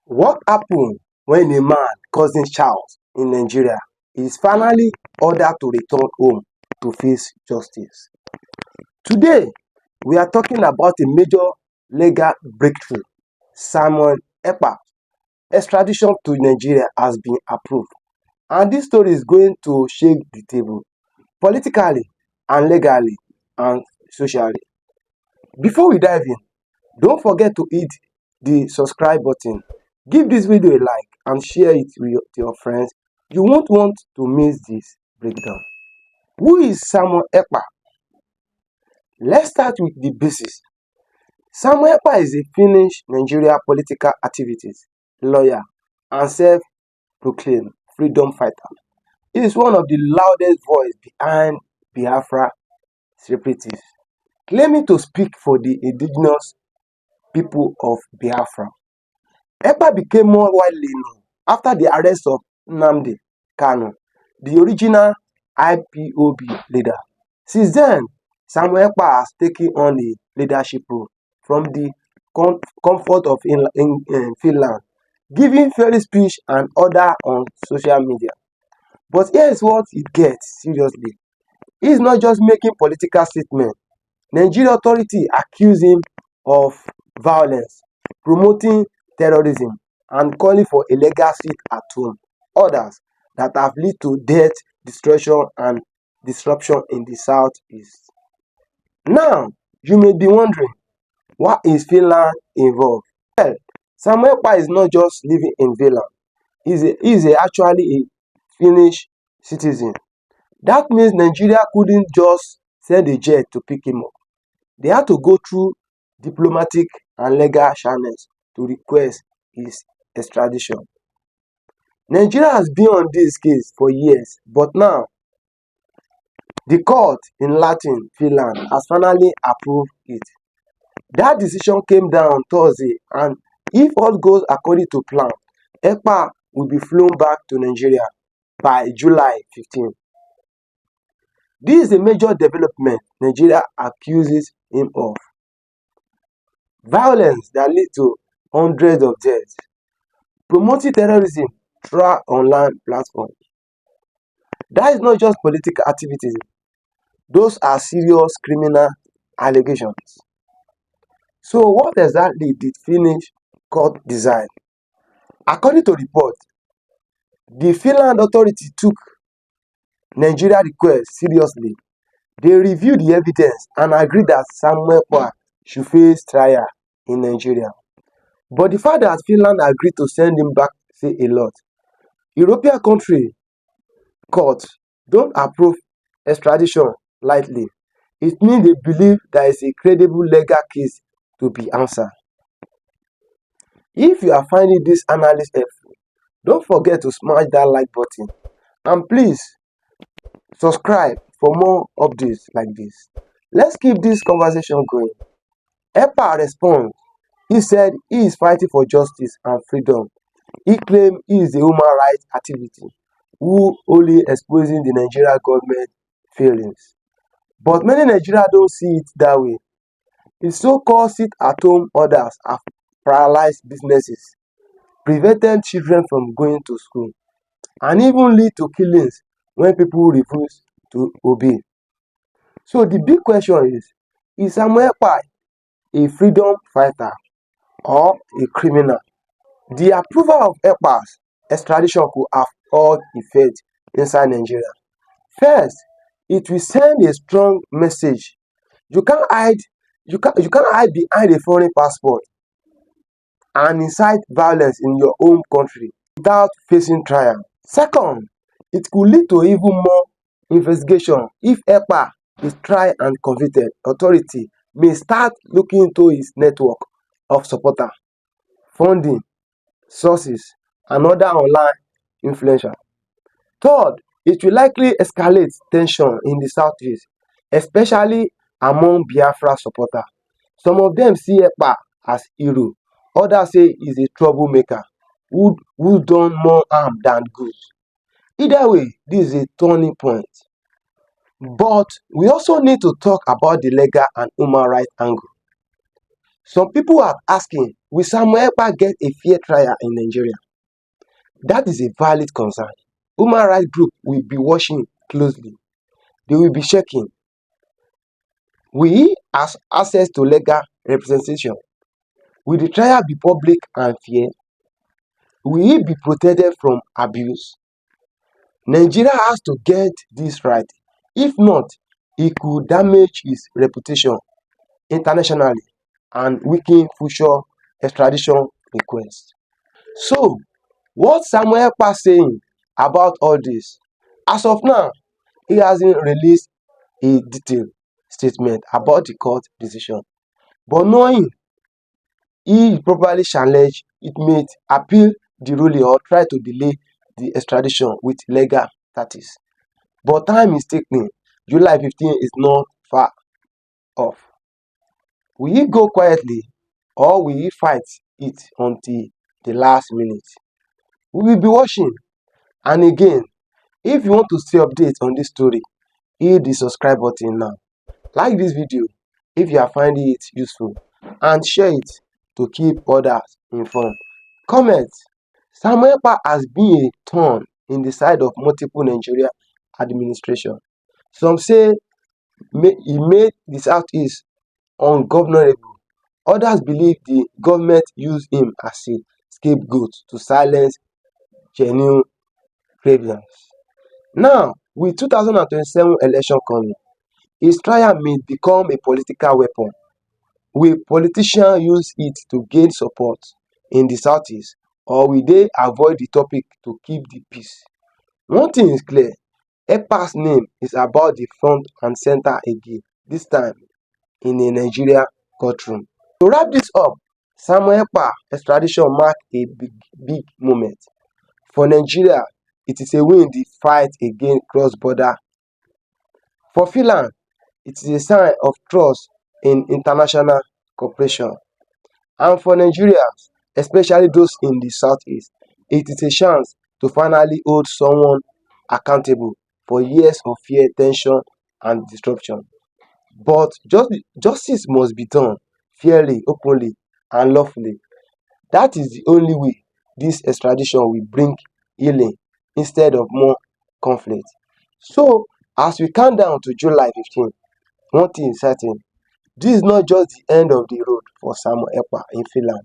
What happened when a man causing chaos in Nigeria is finally ordered to return home to face justice? Today, we are talking about a major legal breakthrough. Simon Ekpa extradition to Nigeria has been approved, and this story is going to shake the table politically and legally and socially. Before we dive in, don't forget to hit the subscribe button, give this video a like and share it with your friends. You won't want to miss this breakdown. Who is Simon Ekpa? Let's start with the basics. Simon Ekpa is a Finnish Nigeria political activist, lawyer and self-proclaimed freedom fighter. He is one of the loudest voices behind Biafra separatists, claiming to speak for the indigenous people of Biafra. Ekpa became more widely known after the arrest of Nnamdi Kanu, the original IPOB leader. Since then, Simon Ekpa has taken on the leadership role from the comfort of Finland, giving free speech and order on social media. But here is what it gets seriously. He is not just making political statements. Nigerian authorities accuse him of violence, promoting terrorism, and calling for a legal seat at home. Orders that have led to death, destruction, and disruption in the southeast. Now, you may be wondering, why is Finland involved? Well, Simon Ekpa is not just living in Finland. He is actually a Finnish citizen. That means Nigeria couldn't just send a jet to pick him up. They had to go through diplomatic and legal channels to request his extradition. Nigeria has been on this case for years, but now the court in Latin, Finland, has finally approved it. That decision came down on Thursday, and if all goes according to plan, Ekpa will be flown back to Nigeria by July 15. This is a major development Nigeria accuses him of. Violence that leads to hundreds of deaths. Promoting terrorism through online platforms. That is not just political activism. Those are serious criminal allegations. So what exactly did Finnish court decide? According to reports, the Finland authority took Nigeria request seriously. They reviewed the evidence and agreed that Simon Ekpa should face trial in Nigeria. But the fact that Finland agreed to send him back say a lot. European country courts don't approve extradition lightly. It means they believe there is a credible legal case to be answered. If you are finding this analysis helpful, don't forget to smash that like button and please subscribe for more updates like this. Let's keep this conversation going. Ekpa responds. He said he is fighting for justice and freedom. He claimed he is a human rights activist who only exposing the Nigerian government failings. But many Nigerians don't see it that way. His so-called sit-at-home orders have paralyzed businesses, prevented children from going to school, and even lead to killings when people refuse to obey. So the big question is Simon Ekpa a freedom fighter or a criminal? The approval of Ekpa's extradition could have all effect inside Nigeria. First, it will send a strong message. You can't hide behind a foreign passport and incite violence in your own country without facing trial. Second, it could lead to even more investigation. If Ekpa is tried and convicted, authority may start looking into his network of supporters, funding, sources, and other online influential. Third, it will likely escalate tension in the southeast, especially among Biafra supporters. Some of them see Ekpa as hero, others say he's a troublemaker who done more harm than good. Either way, this is a turning point. But we also need to talk about the legal and human rights angle. Some people are asking, will Simon Ekpa get a fair trial in Nigeria? That is a valid concern. Human rights groups will be watching closely. They will be checking. Will he have access to legal representation? Will the trial be public and fair? Will he be protected from abuse? Nigeria has to get this right. If not, it could damage its reputation internationally and weaken future extradition requests. So, what Simon Ekpa saying about all this? As of now, he hasn't released a detailed statement about the court decision. But knowing he probably challenge it may appeal the ruling or try to delay the extradition with legal tactics. But time is ticking. July 15 is not far off. Will he go quietly or will he fight it until the last minute? We will be watching. And again, if you want to stay updated on this story, hit the subscribe button now. Like this video if you are finding it useful and share it to keep others informed. Comment. Simon Ekpa has been a thorn in the side of multiple Nigerian administration. Some say he made the Southeast ungovernable. Others believe the government used him as a scapegoat to silence genuine grievance. Now, with 2027 election coming, his trial may become a political weapon. Will politicians use it to gain support in the Southeast, or will they avoid the topic to keep the peace? One thing is clear, Ekpa's name is about the front and center again, this time in a Nigeria courtroom. To wrap this up, Simon Ekpa extradition marked a big moment. For Nigeria, it is a win in the fight against cross-border. For Finland, it is a sign of trust in international cooperation. And for Nigerians, especially those in the Southeast, it is a chance to finally hold someone accountable for years of fear, tension, and disruption. But justice must be done fairly, openly, and lawfully. That is the only way this extradition will bring healing instead of more conflict. So, as we count down to July 15, one thing is certain, this is not just the end of the road for Simon Ekpa in Finland.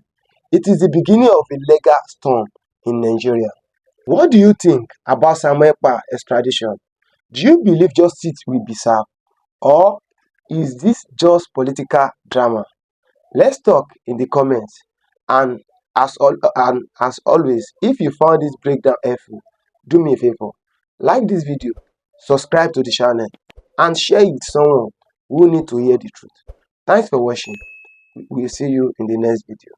It is the beginning of a legal storm in Nigeria. What do you think about Simon Ekpa extradition? Do you believe justice will be served? Or is this just political drama? Let's talk in the comments. And as always, if you found this breakdown helpful, do me a favor, like this video, subscribe to the channel, and share it with someone who need to hear the truth. Thanks for watching. We'll see you in the next video.